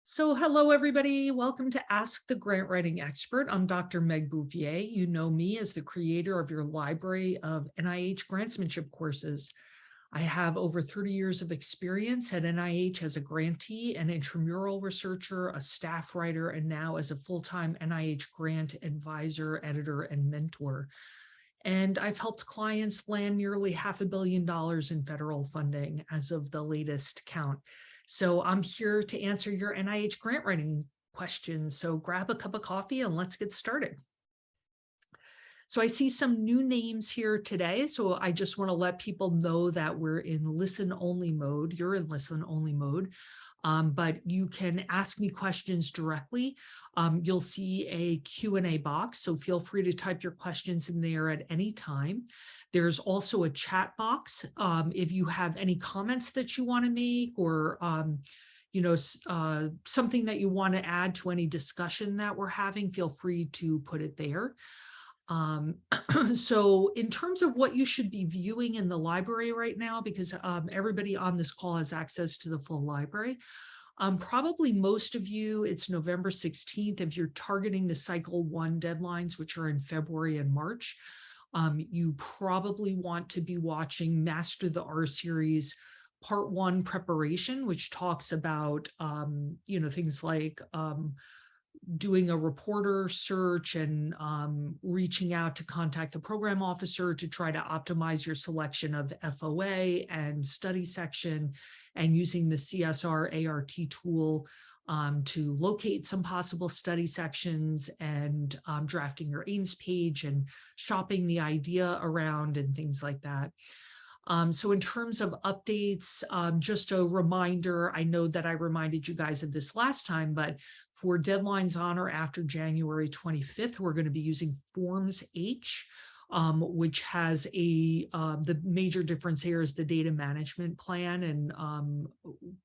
So hello, everybody. Welcome to Ask the Grant Writing Expert. I'm Dr. Meg Bouvier. You know me as the creator of your library of NIH grantsmanship courses. I have over 30 years of experience at NIH as a grantee, an intramural researcher, a staff writer, and now as a full-time NIH grant advisor, editor, and mentor. And I've helped clients land nearly $500 million in federal funding as of the latest count. So I'm here to answer your NIH grant writing questions. So grab a cup of coffee and let's get started. So I see some new names here today. So I just want to let people know that we're in listen only mode. You're in listen only mode. But you can ask me questions directly. You'll see a Q&A box, so feel free to type your questions in there at any time. There's also a chat box. If you have any comments that you want to make or something that you want to add to any discussion that we're having, feel free to put it there. So in terms of what you should be viewing in the library right now, because everybody on this call has access to the full library, probably most of you, it's November 16th. If you're targeting the cycle 1 deadlines, which are in February and March, you probably want to be watching Master the R series part 1 preparation, which talks about, things like doing a reporter search and reaching out to contact the program officer to try to optimize your selection of FOA and study section, and using the CSR ART tool to locate some possible study sections, and drafting your aims page and shopping the idea around and things like that. So in terms of updates, just a reminder, I know that I reminded you guys of this last time, but for deadlines on or after January 25th, we're going to be using Forms H, which has the major difference here is the data management plan. And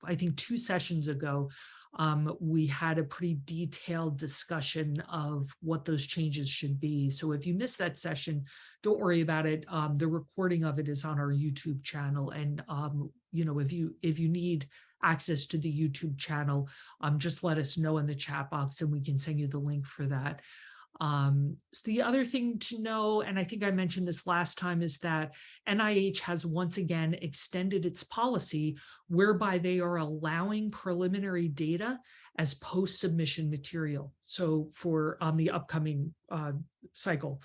I think 2 sessions ago, we had a pretty detailed discussion of what those changes should be. So if you missed that session, don't worry about it. The recording of it is on our YouTube channel. And, if you need access to the YouTube channel, just let us know in the chat box and we can send you the link for that. The other thing to know, and I think I mentioned this last time, is that NIH has once again extended its policy whereby they are allowing preliminary data as post-submission material. So for the upcoming cycle.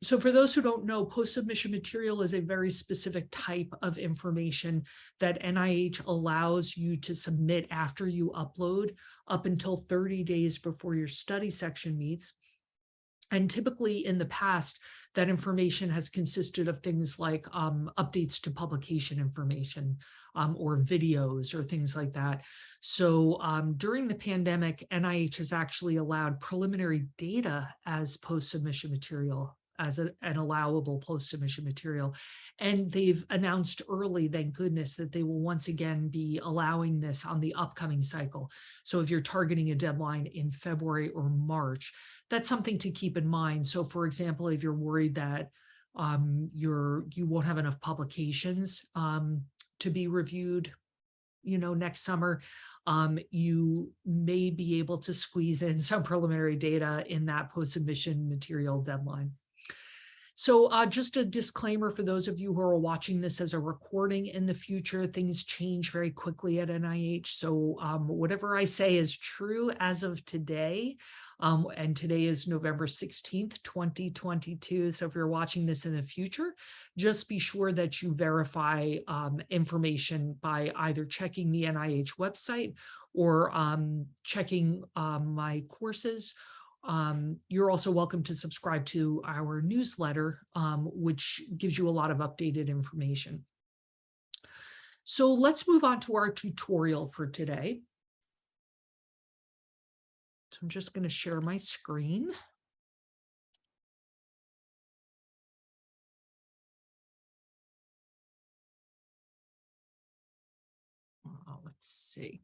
So for those who don't know, post-submission material is a very specific type of information that NIH allows you to submit after you upload up until 30 days before your study section meets. And typically in the past, that information has consisted of things like updates to publication information or videos or things like that. So during the pandemic, NIH has actually allowed preliminary data as post-submission material, as an allowable post-submission material. And they've announced early, thank goodness, that they will once again be allowing this on the upcoming cycle. So if you're targeting a deadline in February or March, that's something to keep in mind. So for example, if you're worried that you won't have enough publications to be reviewed, next summer, you may be able to squeeze in some preliminary data in that post-submission material deadline. So just a disclaimer for those of you who are watching this as a recording in the future, things change very quickly at NIH. So whatever I say is true as of today. And today is November 16th, 2022. So if you're watching this in the future, just be sure that you verify information by either checking the NIH website or checking my courses. You're also welcome to subscribe to our newsletter, which gives you a lot of updated information. So let's move on to our tutorial for today. So I'm just going to share my screen. Let's see.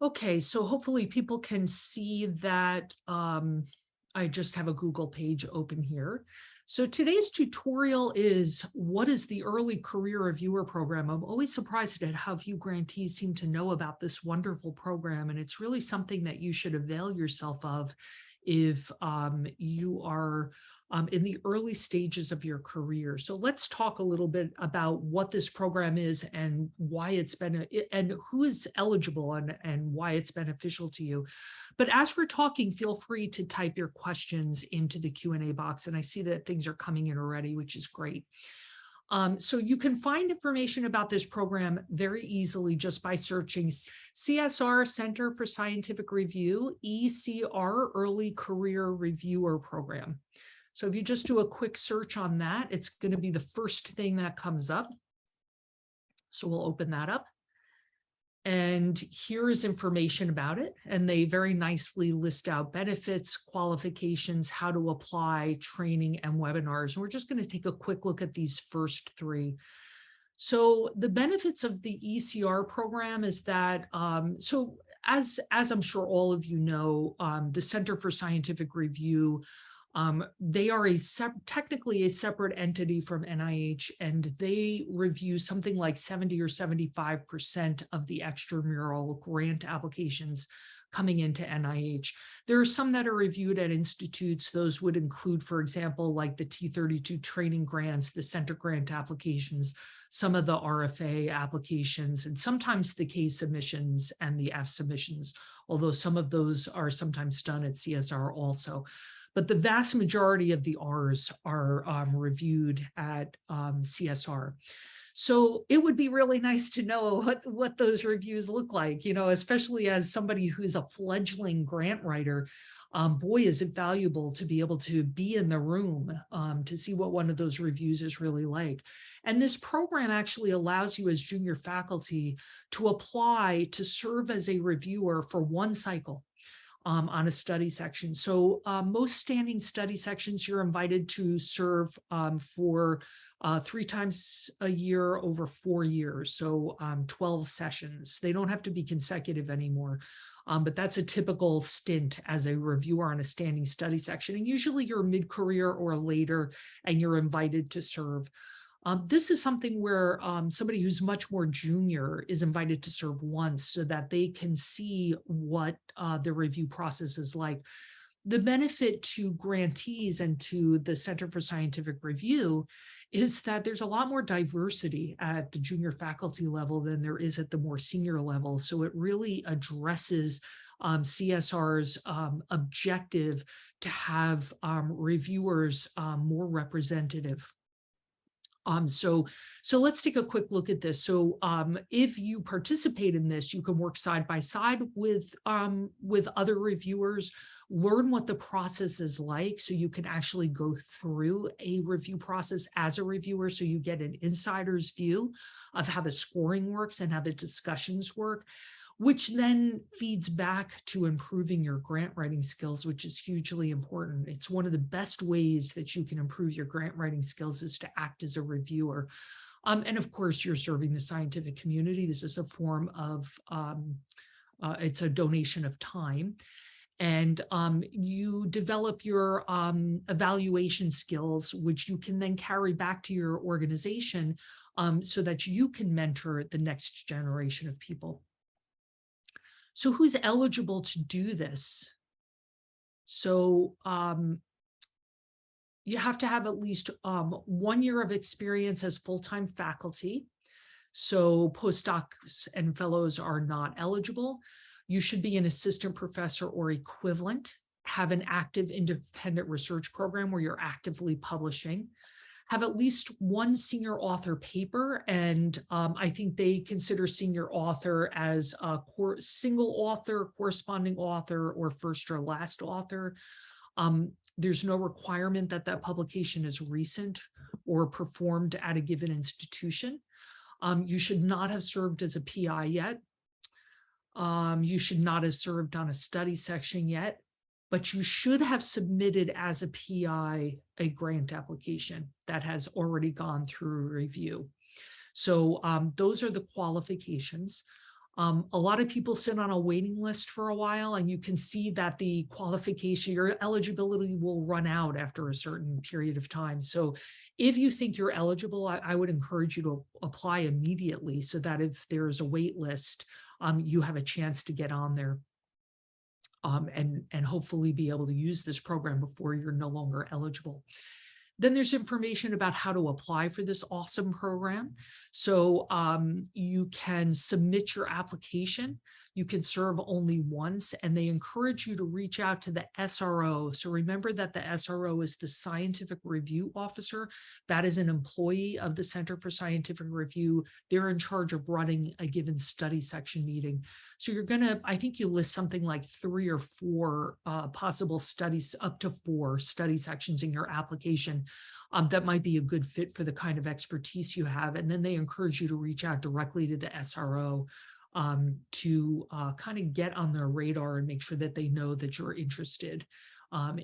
Okay, so hopefully people can see that I just have a Google page open here. So today's tutorial is, what is the Early Career Reviewer Program? I'm always surprised at how few grantees seem to know about this wonderful program, and it's really something that you should avail yourself of if you are in the early stages of your career. So let's talk a little bit about what this program is and why it's been, and who is eligible and why it's beneficial to you. But as we're talking, feel free to type your questions into the Q&A box. And I see that things are coming in already, which is great. So you can find information about this program very easily just by searching CSR, Center for Scientific Review, ECR, Early Career Reviewer Program. So if you just do a quick search on that, it's going to be the first thing that comes up. So we'll open that up. And here is information about it. And they very nicely list out benefits, qualifications, how to apply, training, and webinars. And we're just going to take a quick look at these first three. So the benefits of the ECR program is that, so as I'm sure all of you know, the Center for Scientific Review, they are technically a separate entity from NIH, and they review something like 70 or 75% of the extramural grant applications coming into NIH. There are some that are reviewed at institutes. Those would include, for example, like the T32 training grants, the center grant applications, some of the RFA applications, and sometimes the K submissions and the F submissions, although some of those are sometimes done at CSR also. But the vast majority of the R's are reviewed at CSR. So it would be really nice to know what those reviews look like, you know, especially as somebody who's a fledgling grant writer. Boy, is it valuable to be able to be in the room to see what one of those reviews is really like. And this program actually allows you as junior faculty to apply to serve as a reviewer for one cycle. On a study section. So most standing study sections, you're invited to serve for 3 times a year over 4 years. So 12 sessions. They don't have to be consecutive anymore. But that's a typical stint as a reviewer on a standing study section. And usually you're mid-career or later, and you're invited to serve. This is something where somebody who's much more junior is invited to serve once so that they can see what the review process is like. The benefit to grantees and to the Center for Scientific Review is that there's a lot more diversity at the junior faculty level than there is at the more senior level. So it really addresses CSR's objective to have reviewers more representative. So let's take a quick look at this. So if you participate in this, you can work side by side with other reviewers, learn what the process is like, so you can actually go through a review process as a reviewer, so you get an insider's view of how the scoring works and how the discussions work, which then feeds back to improving your grant writing skills, which is hugely important. It's one of the best ways that you can improve your grant writing skills is to act as a reviewer. And of course, you're serving the scientific community. This is a form of, it's a donation of time. And you develop your evaluation skills, which you can then carry back to your organization so that you can mentor the next generation of people. So who's eligible to do this? So you have to have at least 1 year of experience as full-time faculty. So postdocs and fellows are not eligible. You should be an assistant professor or equivalent, have an active independent research program where you're actively publishing, have at least 1 senior author paper. And I think they consider senior author as a single author, corresponding author, or first or last author. There's no requirement that that publication is recent or performed at a given institution. You should not have served as a PI yet. You should not have served on a study section yet, but you should have submitted as a PI a grant application that has already gone through review. So those are the qualifications. A lot of people sit on a waiting list for a while, and you can see that the qualification, your eligibility will run out after a certain period of time. So if you think you're eligible, I would encourage you to apply immediately so that if there's a wait list, you have a chance to get on there and hopefully be able to use this program before you're no longer eligible. Then there's information about how to apply for this awesome program. So you can submit your application. You can serve only once, and they encourage you to reach out to the SRO. So remember that the SRO is the Scientific Review Officer. That is an employee of the Center for Scientific Review. They're in charge of running a given study section meeting. So you're going to, I think you list something like 3 or 4 possible studies, up to 4 study sections in your application that might be a good fit for the kind of expertise you have. And then they encourage you to reach out directly to the SRO to kind of get on their radar and make sure that they know that you're interested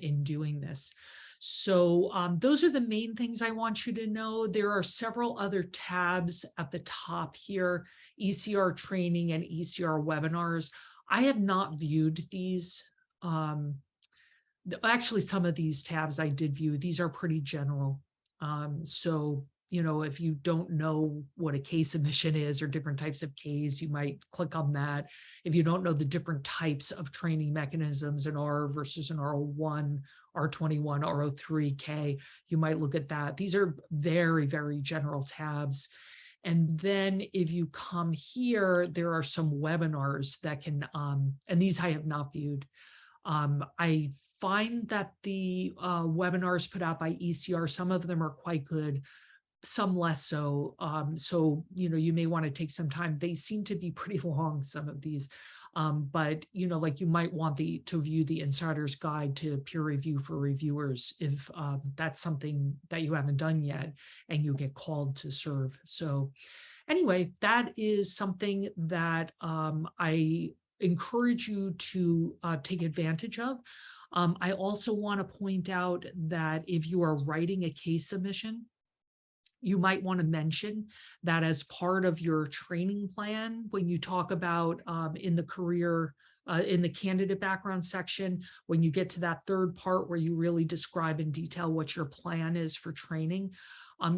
in doing this. So those are the main things I want you to know. There are several other tabs at the top here: ECR training and ECR webinars. I have not viewed these. Actually, some of these tabs I did view. These are pretty general. So, you know, if you don't know what a K submission is or different types of Ks, you might click on that. If you don't know the different types of training mechanisms in R versus an R01, R21, R03K, you might look at that. These are very, very general tabs. And then if you come here, there are some webinars that can, and these I have not viewed. I find that the webinars put out by ECR, some of them are quite good, some less so. So, you know, you may want to take some time. They seem to be pretty long, some of these. But, you know, like you might want to view the Insider's Guide to Peer Review for Reviewers if that's something that you haven't done yet and you get called to serve. So anyway, that is something that I encourage you to take advantage of. I also want to point out that if you are writing a case submission, you might want to mention that as part of your training plan when you talk about in the career, in the candidate background section, when you get to that third part where you really describe in detail what your plan is for training,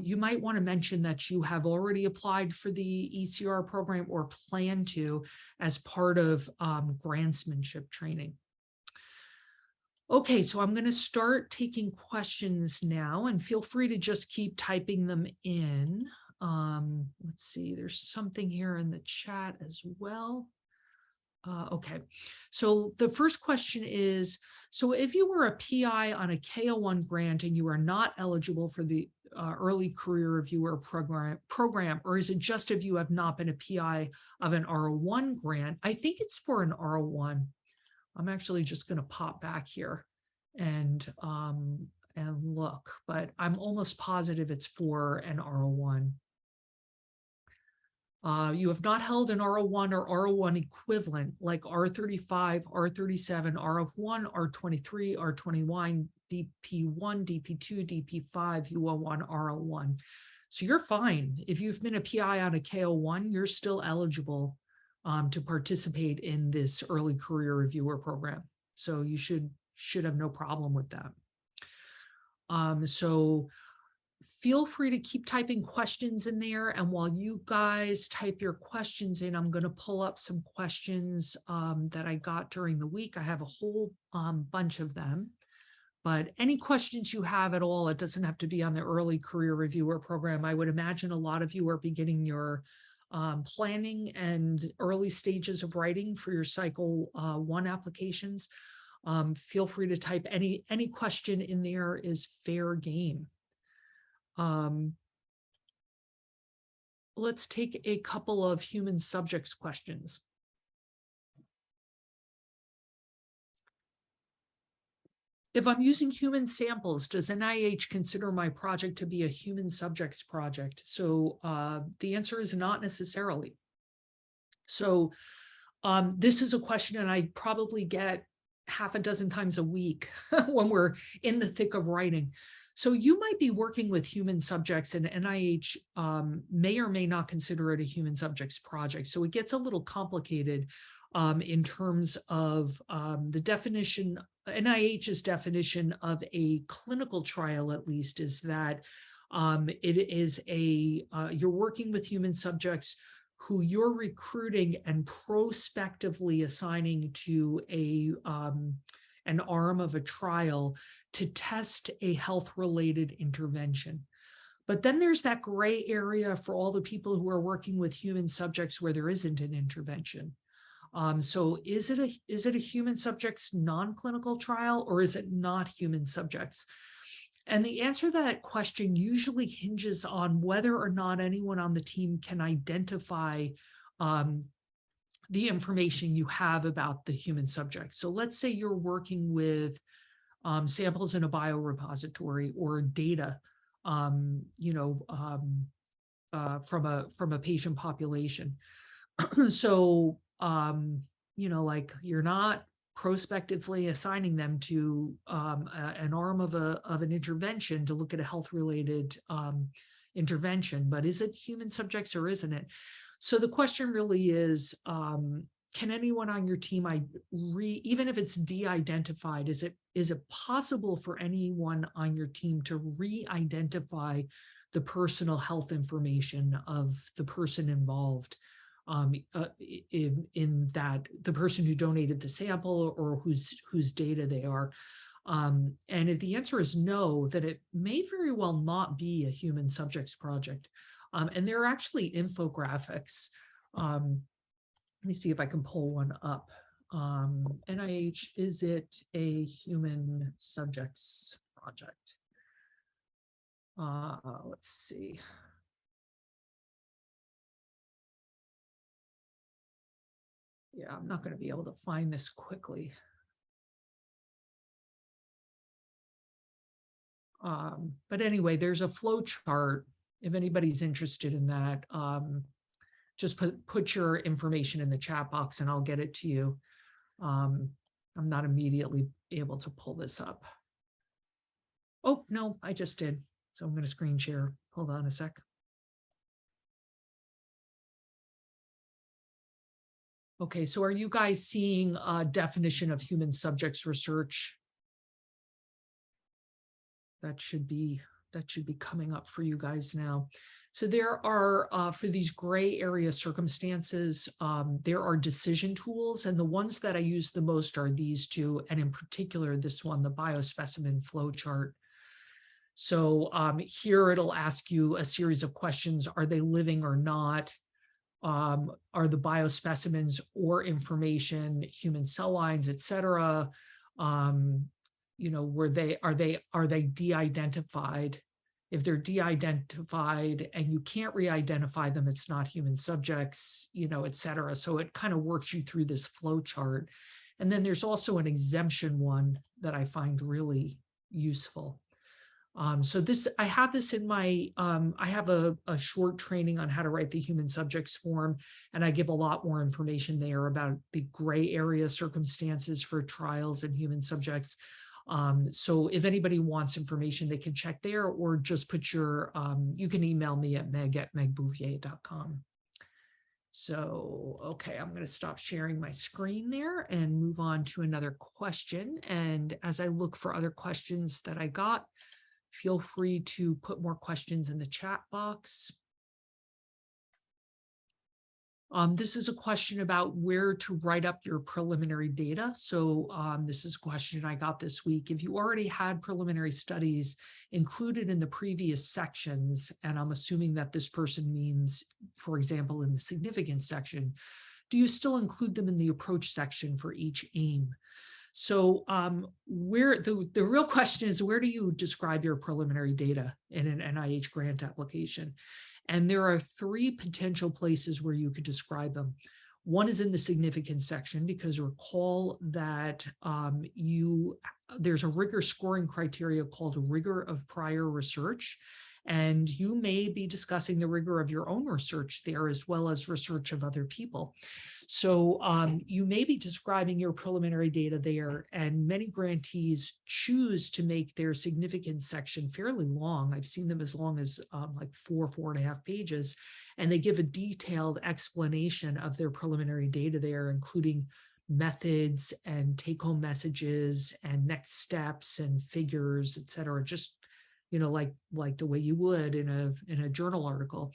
you might want to mention that you have already applied for the ECR program or plan to as part of grantsmanship training. Okay, so I'm going to start taking questions now, and feel free to just keep typing them in. Let's see, there's something here in the chat as well. Okay, so the first question is, so if you were a PI on a K01 grant and you are not eligible for the early career reviewer program, or is it just if you have not been a PI of an R01 grant? I think it's for an R01. I'm actually just going to pop back here and look, but I'm almost positive it's for an R01. You have not held an R01 or R01 equivalent like R35, R37, RF1, R23, R21, DP1, DP2, DP5, U01, R01. So you're fine. If you've been a PI on a K01, you're still eligible to participate in this early career reviewer program. So you should have no problem with that. So feel free to keep typing questions in there. And while you guys type your questions in, I'm going to pull up some questions that I got during the week. I have a whole bunch of them. But any questions you have at all, it doesn't have to be on the early career reviewer program. I would imagine a lot of you are beginning your planning and early stages of writing for your cycle 1 applications. Feel free to type any question in there is fair game. Let's take a couple of human subjects questions. If I'm using human samples, does NIH consider my project to be a human subjects project? So the answer is not necessarily. So this is a question that I probably get half a dozen times a week when we're in the thick of writing. So you might be working with human subjects, and NIH may or may not consider it a human subjects project. So it gets a little complicated in terms of the definition. NIH's definition of a clinical trial, at least, is that it is you're working with human subjects who you're recruiting and prospectively assigning to an arm of a trial to test a health-related intervention. But then there's that gray area for all the people who are working with human subjects where there isn't an intervention. So is it a human subjects non-clinical trial, or is it not human subjects? And the answer to that question usually hinges on whether or not anyone on the team can identify the information you have about the human subject. So let's say you're working with samples in a biorepository or data, from a patient population. So, like you're not prospectively assigning them to an arm of an intervention to look at a health-related intervention, but is it human subjects or isn't it? So the question really is, can anyone on your team, even if it's de-identified, is it possible for anyone on your team to re-identify the personal health information of the person involved in that, the person who donated the sample or whose data they are? And if the answer is no, then it may very well not be a human subjects project. And there are actually infographics. Let me see if I can pull one up. NIH, is it a human subjects project? Let's see. Yeah, I'm not going to be able to find this quickly. But anyway, there's a flow chart. If anybody's interested in that, just put your information in the chat box and I'll get it to you. I'm not immediately able to pull this up. Oh, no, I just did. So I'm going to screen share. Hold on a sec. Okay, so are you guys seeing a definition of human subjects research? That should be coming up for you guys now. So there are, for these gray area circumstances, there are decision tools, and the ones that I use the most are these two, and in particular, this one, the biospecimen flow chart. So here it'll ask you a series of questions. Are they living or not? Are the biospecimens or information human cell lines, et cetera? Are they de-identified? If they're de-identified and you can't re-identify them, it's not human subjects, et cetera. So it kind of works you through this flow chart. And then there's also an exemption one that I find really useful. So I have this in my, I have a short training on how to write the human subjects form, and I give a lot more information there about the gray area circumstances for trials in human subjects. So if anybody wants information, they can check there, or just put you can email me at meg@megbouvier.com. So, okay, I'm going to stop sharing my screen there and move on to another question. And as I look for other questions that I got, feel free to put more questions in the chat box. This is a question about where to write up your preliminary data. So this is a question I got this week. If you already had preliminary studies included in the previous sections, and I'm assuming that this person means, for example, in the significance section, do you still include them in the approach section for each aim? So where the real question is, where do you describe your preliminary data in an NIH grant application? And there are three potential places where you could describe them. One is in the significance section, because recall that there's a rigor scoring criteria called rigor of prior research. And you may be discussing the rigor of your own research there as well as research of other people. So you may be describing your preliminary data there, and many grantees choose to make their significance section fairly long. I've seen them as long as like 4.5 pages, and they give a detailed explanation of their preliminary data there, including methods and take-home messages and next steps and figures, et cetera, just like the way you would in a journal article.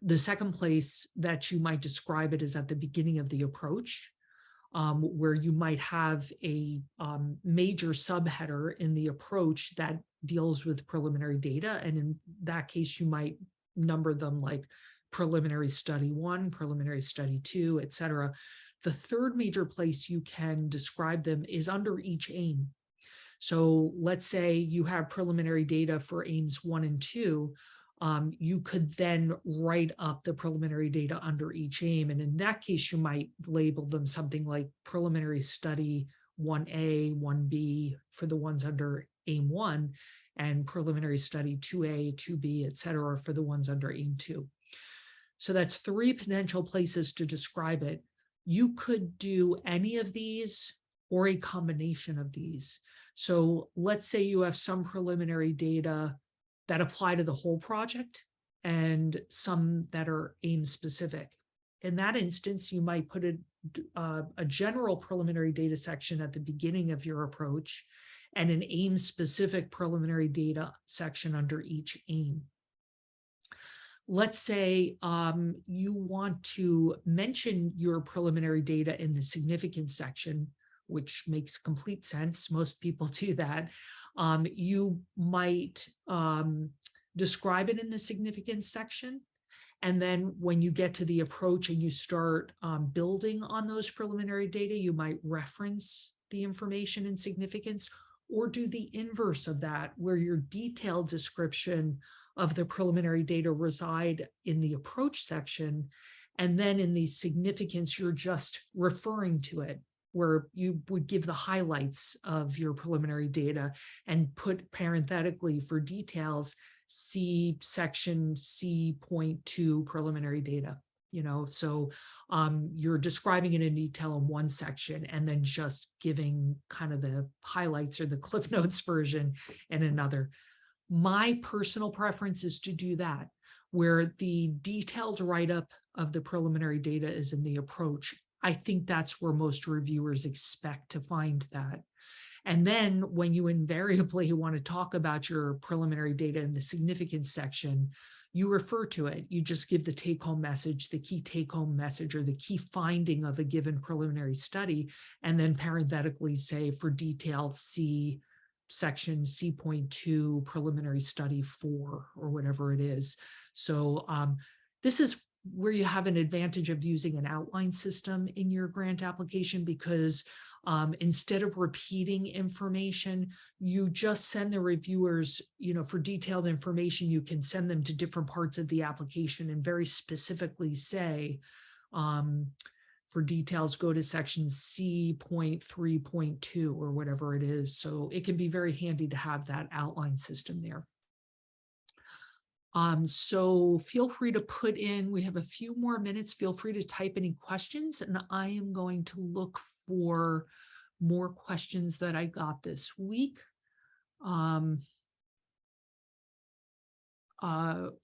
The second place that you might describe it is at the beginning of the approach, where you might have a major subheader in the approach that deals with preliminary data. And in that case, you might number them like preliminary study 1, preliminary study 2, et cetera. The third major place you can describe them is under each aim. So let's say you have preliminary data for aims 1 and 2. You could then write up the preliminary data under each aim. And in that case, you might label them something like preliminary study 1A, 1B for the ones under aim 1, and preliminary study 2A, 2B, et cetera, for the ones under aim 2. So that's 3 potential places to describe it. You could do any of these or a combination of these. So let's say you have some preliminary data that apply to the whole project and some that are aim specific. In that instance, you might put a general preliminary data section at the beginning of your approach and an aim specific preliminary data section under each aim. Let's say you want to mention your preliminary data in the significance section, which makes complete sense. Most people do that. You might describe it in the significance section. And then when you get to the approach and you start building on those preliminary data, you might reference the information in significance, or do the inverse of that, where your detailed description of the preliminary data reside in the approach section. And then in the significance, you're just referring to it, where you would give the highlights of your preliminary data and put parenthetically for details, see section C.2 preliminary data. So you're describing it in detail in one section and then just giving kind of the highlights or the Cliff Notes version in another. My personal preference is to do that, where the detailed write-up of the preliminary data is in the approach. I think that's where most reviewers expect to find that. And then when you invariably want to talk about your preliminary data in the significance section, you refer to it. You just give the take-home message, the key take-home message, or the key finding of a given preliminary study, and then parenthetically say for details, see section C.2 preliminary study 4 or whatever it is. So this is where you have an advantage of using an outline system in your grant application, because instead of repeating information, you just send the reviewers, for detailed information, you can send them to different parts of the application and very specifically say, for details, go to section C.3.2 or whatever it is. So it can be very handy to have that outline system there. So feel free to put in, we have a few more minutes, feel free to type any questions, and I am going to look for more questions that I got this week.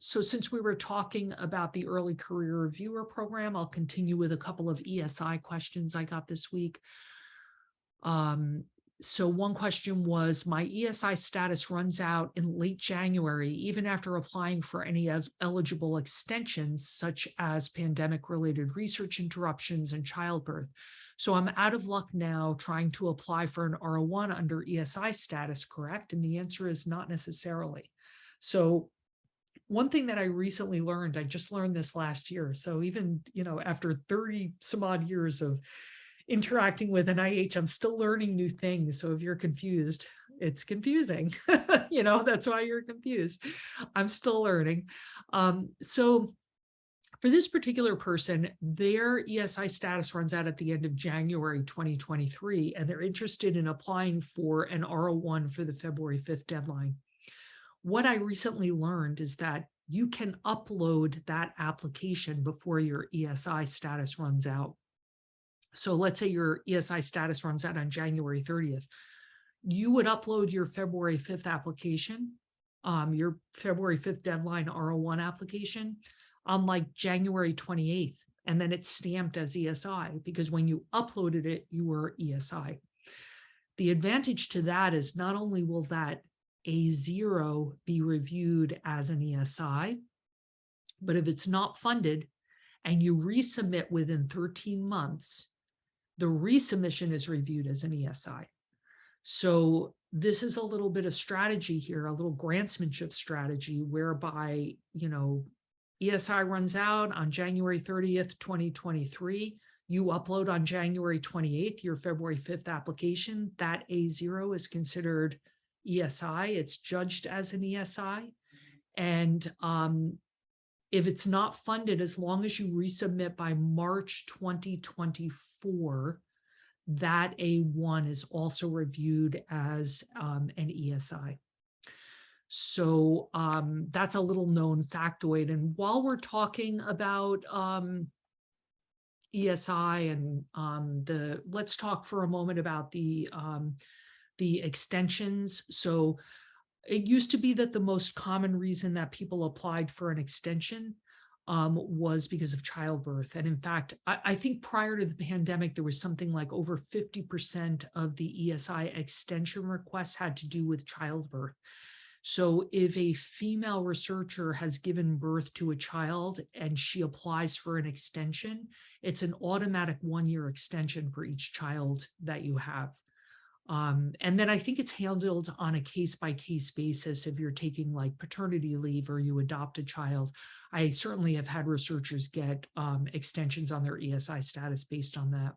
So since we were talking about the early career reviewer program, I'll continue with a couple of ESI questions I got this week. So one question was, my ESI status runs out in late January, even after applying for any eligible extensions, such as pandemic-related research interruptions and childbirth. So I'm out of luck now trying to apply for an R01 under ESI status, correct? And the answer is not necessarily. So one thing that I recently learned, I just learned this last year. So even, after 30 some odd years of interacting with NIH, I'm still learning new things. So if you're confused, it's confusing. That's why you're confused. I'm still learning. So for this particular person, their ESI status runs out at the end of January 2023, and they're interested in applying for an R01 for the February 5th deadline. What I recently learned is that you can upload that application before your ESI status runs out. So let's say your ESI status runs out on January 30th. You would upload your February 5th application, your February 5th deadline R01 application on like January 28th. And then it's stamped as ESI because when you uploaded it, you were ESI. The advantage to that is not only will that A0 be reviewed as an ESI, but if it's not funded and you resubmit within 13 months, the resubmission is reviewed as an ESI. So this is a little bit of strategy here, a little grantsmanship strategy whereby, ESI runs out on January 30th, 2023. You upload on January 28th, your February 5th application. That A0 is considered ESI. It's judged as an ESI. And if it's not funded, as long as you resubmit by March 2024, that A1 is also reviewed as an ESI. So that's a little known factoid. And while we're talking about ESI and let's talk for a moment about the extensions. So it used to be that the most common reason that people applied for an extension was because of childbirth. And in fact, I think prior to the pandemic, there was something like over 50% of the ESI extension requests had to do with childbirth. So if a female researcher has given birth to a child and she applies for an extension, it's an automatic 1-year extension for each child that you have. And then I think it's handled on a case-by-case basis if you're taking like paternity leave or you adopt a child. I certainly have had researchers get extensions on their ESI status based on that.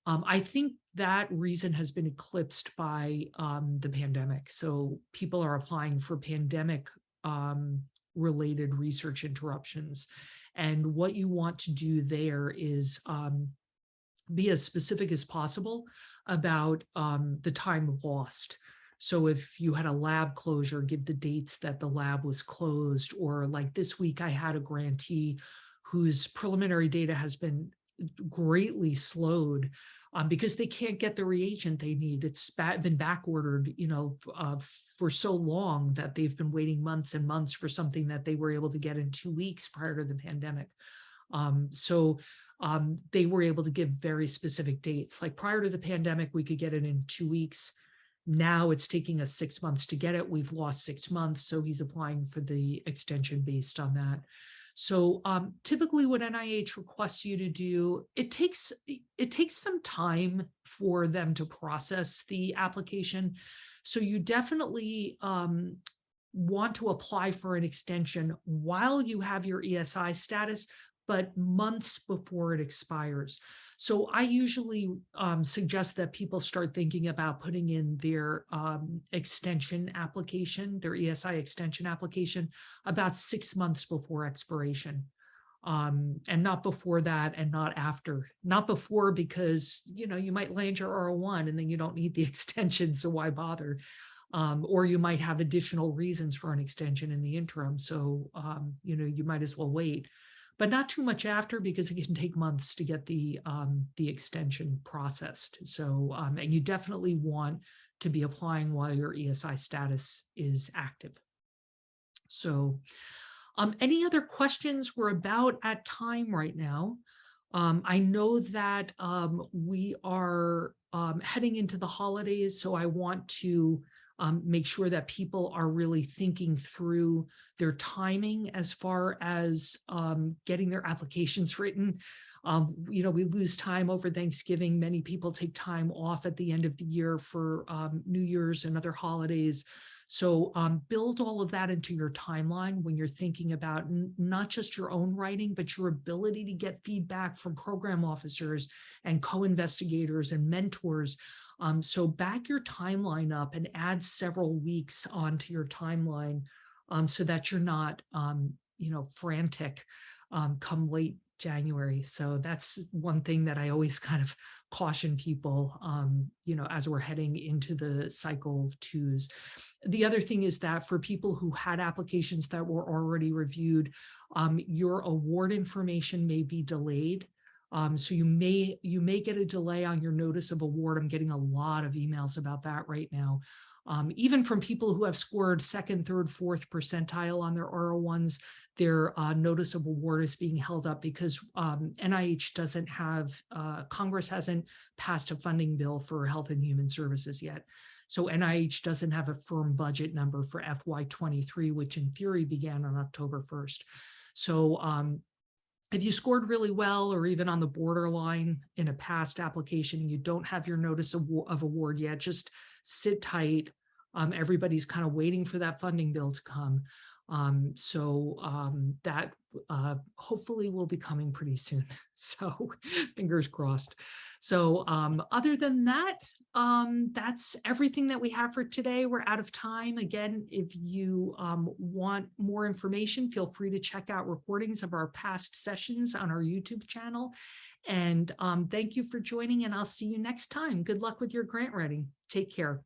I think that reason has been eclipsed by the pandemic. So people are applying for pandemic related research interruptions. And what you want to do there is be as specific as possible about the time lost. So if you had a lab closure, give the dates that the lab was closed, or like this week, I had a grantee whose preliminary data has been greatly slowed because they can't get the reagent they need. It's been back ordered, for so long that they've been waiting months and months for something that they were able to get in 2 weeks prior to the pandemic. They were able to give very specific dates. Like prior to the pandemic, we could get it in 2 weeks. Now it's taking us 6 months to get it. We've lost 6 months. So he's applying for the extension based on that. So typically what NIH requests you to do, it takes some time for them to process the application. So you definitely want to apply for an extension while you have your ESI status, but months before it expires. So I usually suggest that people start thinking about putting in their extension application, their ESI extension application, about 6 months before expiration. And not before that and not after. Not before because, you might land your R01 and then you don't need the extension, so why bother? Or you might have additional reasons for an extension in the interim. So, you might as well wait. But not too much after, because it can take months to get the extension processed. So, and you definitely want to be applying while your ESI status is active. So, any other questions? We're about at time right now. I know that we are heading into the holidays, so I want to make sure that people are really thinking through their timing as far as getting their applications written. We lose time over Thanksgiving. Many people take time off at the end of the year for New Year's and other holidays. So build all of that into your timeline when you're thinking about not just your own writing, but your ability to get feedback from program officers and co-investigators and mentors. So back your timeline up and add several weeks onto your timeline so that you're not, frantic come late January. So that's one thing that I always kind of caution people, as we're heading into the cycle twos. The other thing is that for people who had applications that were already reviewed, your award information may be delayed. So you may get a delay on your notice of award. I'm getting a lot of emails about that right now. Even from people who have scored second, third, fourth percentile on their R01s, their notice of award is being held up because NIH doesn't have, Congress hasn't passed a funding bill for health and human services yet. So NIH doesn't have a firm budget number for FY23, which in theory began on October 1st. So if you scored really well or even on the borderline in a past application and you don't have your notice of award yet, just sit tight. Everybody's kind of waiting for that funding bill to come. That hopefully will be coming pretty soon. So fingers crossed. So other than that, that's everything that we have for today. We're out of time. Again, if you want more information, feel free to check out recordings of our past sessions on our YouTube channel. And thank you for joining, and I'll see you next time. Good luck with your grant writing. Take care.